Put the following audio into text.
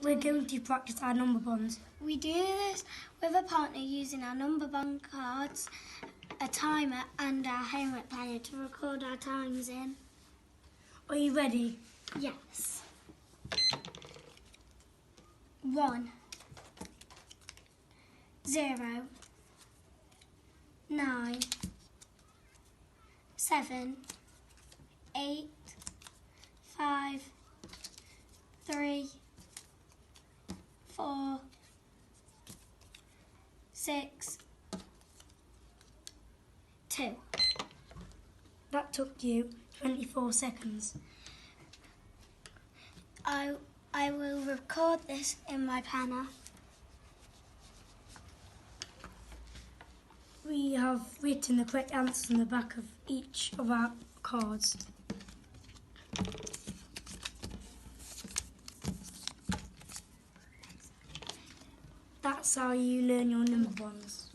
we're going to practice our number bonds. We do this with a partner using our number bond cards, a timer and our homework planner to record our times in. Are you ready? Yes. 1 0 9 7 8 5 3 4 6 2. That took you 24 seconds. I will record this in my planner. We have written the correct answers on the back of each of our cards. That's how you learn your number bonds.